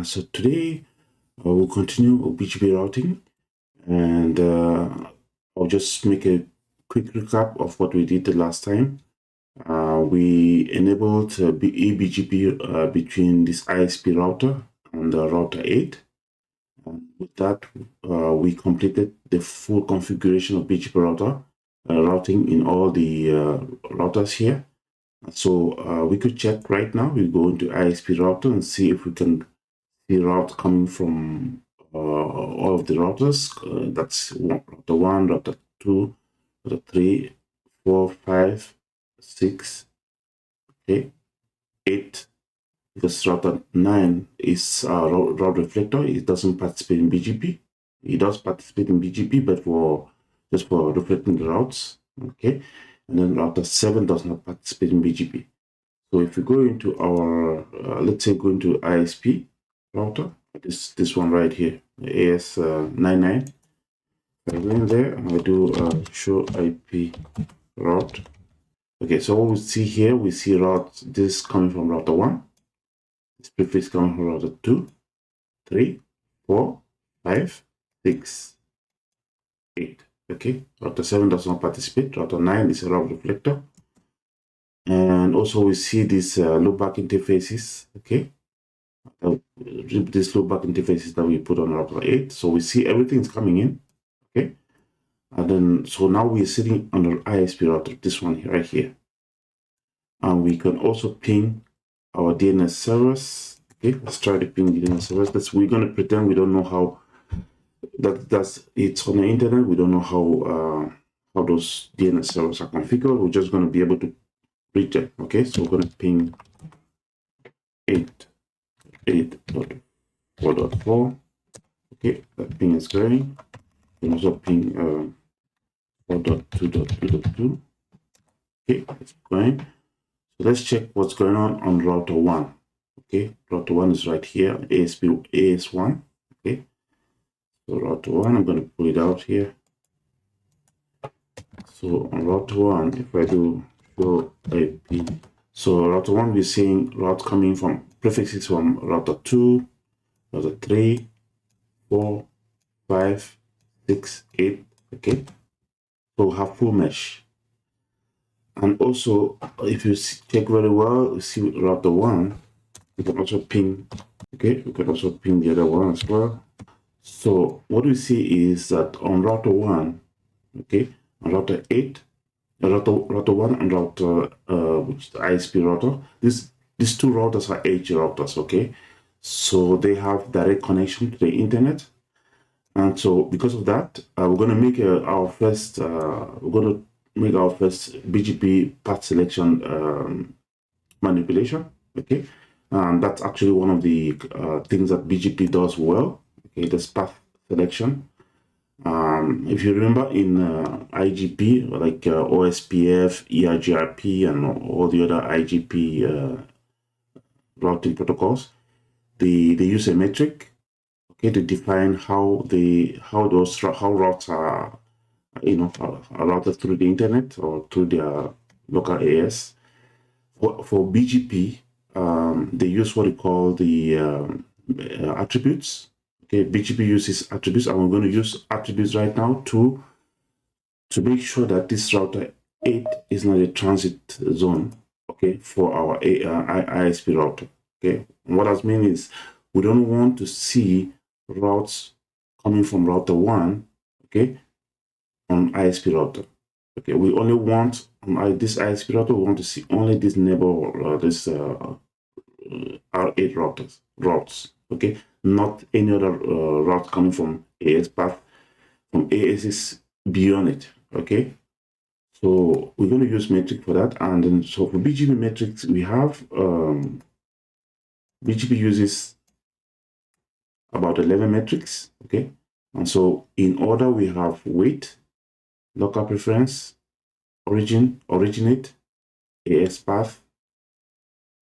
So today we'll continue with BGP routing, and I'll just make a quick recap of what we did the last time. We enabled eBGP between this ISP router and the router 8. And with that, we completed the full configuration of BGP router routing in all the routers here. So we could check right now. We go into ISP router and see if we can see route coming from all of the routers. That's router 1, router 2, router 3, 4, 5, 6, okay, 8. Because router 9 is route reflector. It doesn't participate in BGP. It does participate in BGP, but just for reflecting the routes, okay. And then router 7 does not participate in BGP. So if we go into our, let's say go into ISP router, this one right here, AS99. I go in there and I do show IP route. Okay, so what we see here, we see route, this coming from router 1. This prefix coming from router 2, 3, 4, 5, 6, 8. Okay, router 7 does not participate. Router 9 is a route reflector. And also we see these loopback interfaces, okay? These loopback interfaces that we put on router 8. So we see everything is coming in, okay? And then, so now we're sitting on the ISP router, this one right here. And we can also ping our DNS servers. Okay, let's try to ping DNS servers. We're going to pretend we don't know how it's on the internet. We don't know how those DNS servers are configured. We're just going to be able to reach them. Okay, so we're going to ping 8.4.4. Okay, that ping is going. We can also ping 4.2.2.2. Okay, it's going. So let's check what's going on router 1. Okay, router 1 is right here, AS1. Okay, so router 1, I'm going to pull it out here. So on router 1, if I do show IP, so router 1, we're seeing route coming from prefixes from router 2, router 3, 4, 5, 6, 8. Okay, so we have full mesh. And also, if you check very well, you see router 1, we can also ping, okay, we can also ping the other one as well. So what we see is that on router 1, okay, on router 8, router 1 and router, which is the ISP router, these two routers are edge routers, okay? So they have direct connection to the internet. And so because of that, we're going to make our first BGP path selection manipulation, okay? And that's actually one of the things that BGP does well, okay, this path selection. If you remember in IGP, like OSPF, ERGRP, and all the other IGP routing protocols, they use a metric, okay, to define how routes are, are routed through the internet or through their local AS. For BGP, they use what we call the attributes. Okay, BGP uses attributes, and we're going to use attributes right now to make sure that this router 8 is not a transit zone, okay, for our ISP router. Okay, and what that means is we don't want to see routes coming from router 1, okay, on ISP router. Okay, we only want on this ISP router, we want to see only this neighbor, this R8 routes, okay, not any other route coming from AS path, from ASs beyond it, okay. So we're going to use metric for that. And then so for BGP metrics, we have BGP uses about 11 metrics, okay. And so in order, we have wait, local preference, originate, AS path,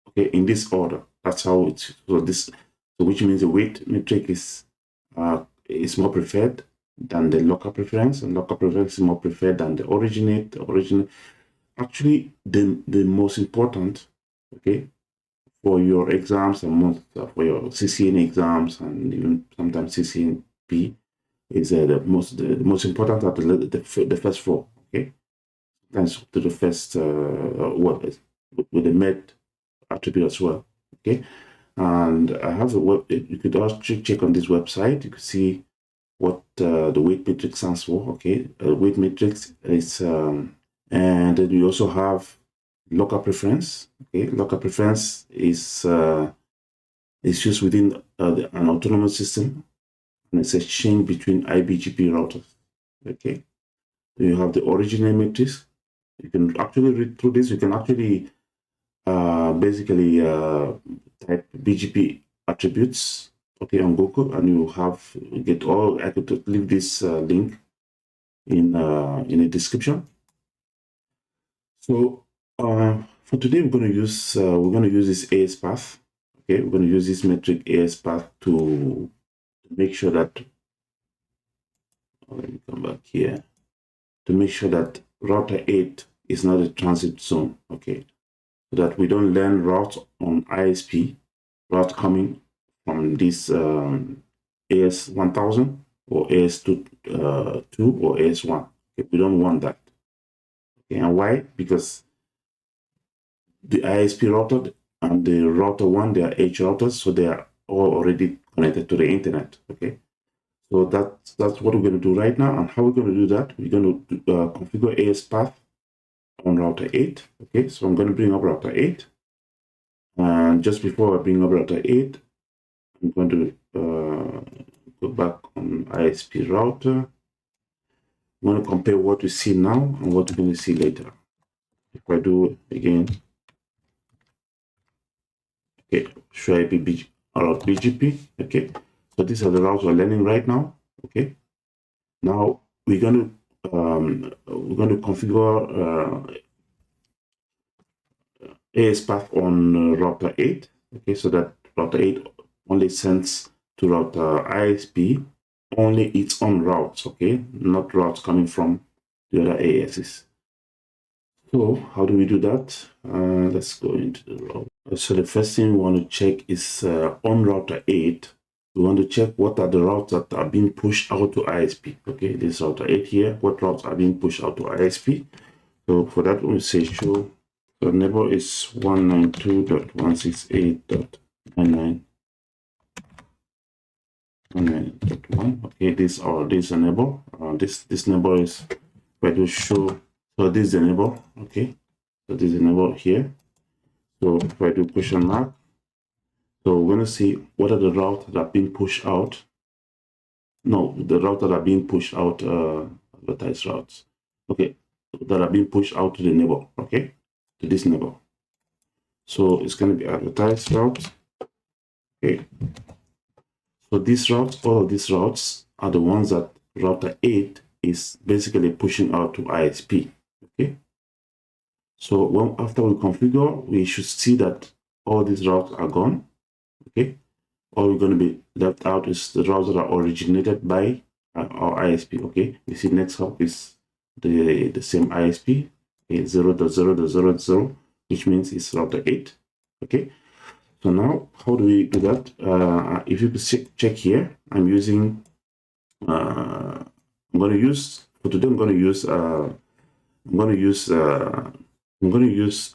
okay, in this order. That's how it's, so which means the wait metric is more preferred than the local preference, and local preference is more preferred than the originate. Actually, the most important, okay, for your exams and most for your CCN exams and even sometimes CCNP is the most important are the first four. Okay, that's to the first with the med attribute as well. Okay, and I have a web. You could also check on this website. You could see what the weight matrix stands for. Okay, weight matrix is, and then you also have local preference. Okay, local preference is used within an autonomous system, and it's a chain between IBGP routers. Okay, then you have the original matrix. You can actually read through this. You can actually basically type BGP attributes, okay, on Google, and you get all. I could leave this link in the description. So for today, we're going to use this AS path. Okay, we're going to use this metric AS path to make sure that. Let me come back here to make sure that router 8 is not a transit zone. Okay, so that we don't learn route on ISP, route coming from this AS1000 or AS2 or AS1. Okay, we don't want that. Okay, and why? Because the ISP router and the router 1, they are edge routers, so they are all already connected to the internet. Okay, so that's what we're going to do right now. And how we're going to do that? We're going to configure AS path on router 8. Okay, so I'm going to bring up router 8. And just before I bring up router 8, I'm going to go back on ISP router. I'm going to compare what we see now and what we're going to see later. If I do again, okay, should I be BGP? Okay, so these are the routes we're learning right now. Okay, now we're going to configure AS path on router 8. Okay, so that router 8 only sends to router ISP only its own routes. Okay, not routes coming from the other ASs. So how do we do that? Let's go into the route. So the first thing we want to check is on router 8. We want to check what are the routes that are being pushed out to ISP. Okay, this router 8 here. What routes are being pushed out to ISP? So for that, we say show. So neighbor is 192.168.19.1. Okay, this neighbor. This neighbor is where to show. So this is the neighbor. Okay, so this is the neighbor here. So if I do question mark, so we're going to see what are the routes that are being pushed out. No, the routes that are being pushed out, advertised routes. Okay, that are being pushed out to the neighbor. Okay, to this neighbor. So it's going to be advertised routes. Okay, so these routes, all of these routes are the ones that router 8 is basically pushing out to ISP. Okay, so after we configure, we should see that all these routes are gone. Okay, all we're going to be left out is the routes that are originated by our ISP. Okay, you see next hop is the same ISP, okay, 0.0.0.0, which means it's router 8. Okay, so now how do we do that? If you could check here, I'm using I'm going to use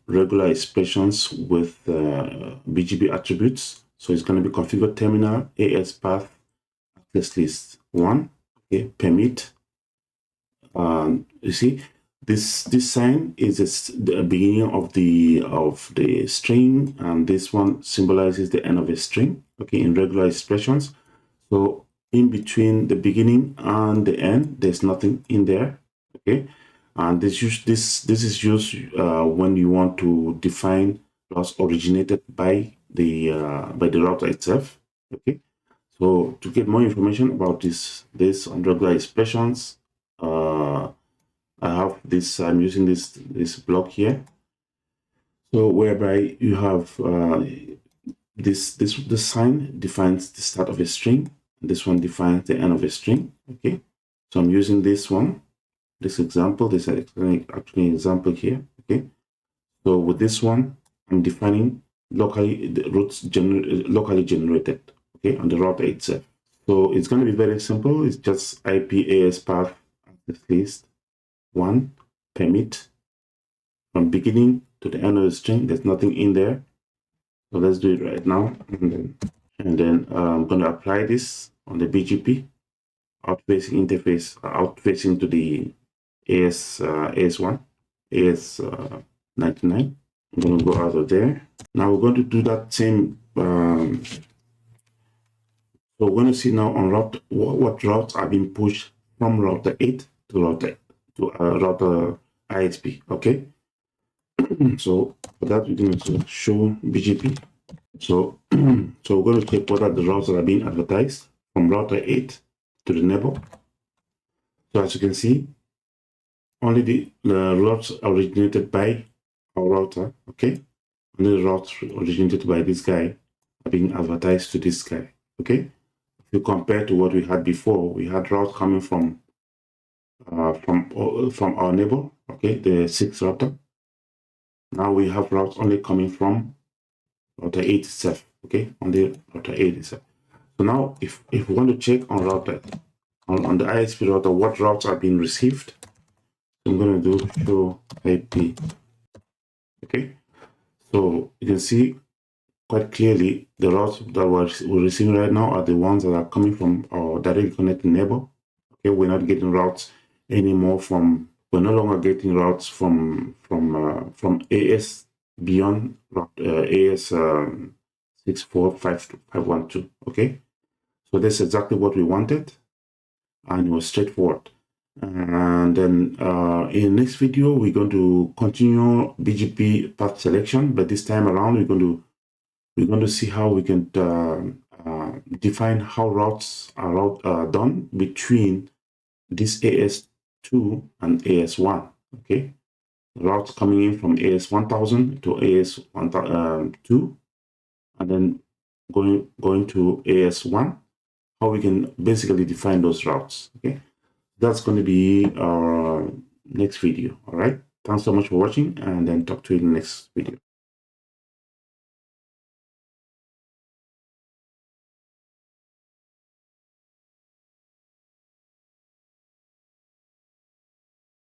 regular expressions with BGP attributes. So it's going to be configured terminal AS path access list 1. Okay, permit. You see, this sign is the beginning of the string, and this one symbolizes the end of a string. Okay, in regular expressions. So in between the beginning and the end, there's nothing in there. Okay, and this is used when you want to define routes originated by the router itself. Okay, so to get more information about this on regular expressions, I have this. I'm using this block here. So whereby you have this sign defines the start of a string. This one defines the end of a string. Okay, so I'm using this one, this example. This is actually an example here. Okay, so with this one, I'm defining the routes locally generated, okay, on the router itself. So it's going to be very simple. It's just IPAS path access list 1 permit from beginning to the end of the string. There's nothing in there. So let's do it right now. And then I'm going to apply this on the BGP out-facing interface, out-facing to the AS1, AS99. I'm going to go out of there. Now we're going to do that same. So we're going to see now on route what routes are being pushed from router 8 to router ISP. Okay. So for that, we're going to show BGP. So we're going to check what are the routes that are being advertised from router 8 to the neighbor. So as you can see, only the routes originated by our router, okay? Only the routes originated by this guy are being advertised to this guy, okay? If you compare to what we had before, we had routes coming from our neighbor, okay, the 6 router. Now we have routes only coming from router 8 itself, okay? Only router 8 itself. So now, if we want to check on router, on the ISP router, what routes are being received, I'm going to do show IP. Okay, so you can see quite clearly the routes that we're receiving right now are the ones that are coming from our directly connected neighbor. Okay, we're not getting routes anymore we're no longer getting routes from AS beyond AS 64512. Okay, so that's exactly what we wanted, and it was straightforward. And then in the next video, we're going to continue BGP path selection, but this time around, we're going to see how we can define how routes are done between this AS2 and AS1. Okay, routes coming in from AS1000 to AS2, and then going to AS1. How we can basically define those routes. Okay. That's going to be our next video. All right. Thanks so much for watching, and then talk to you in the next video.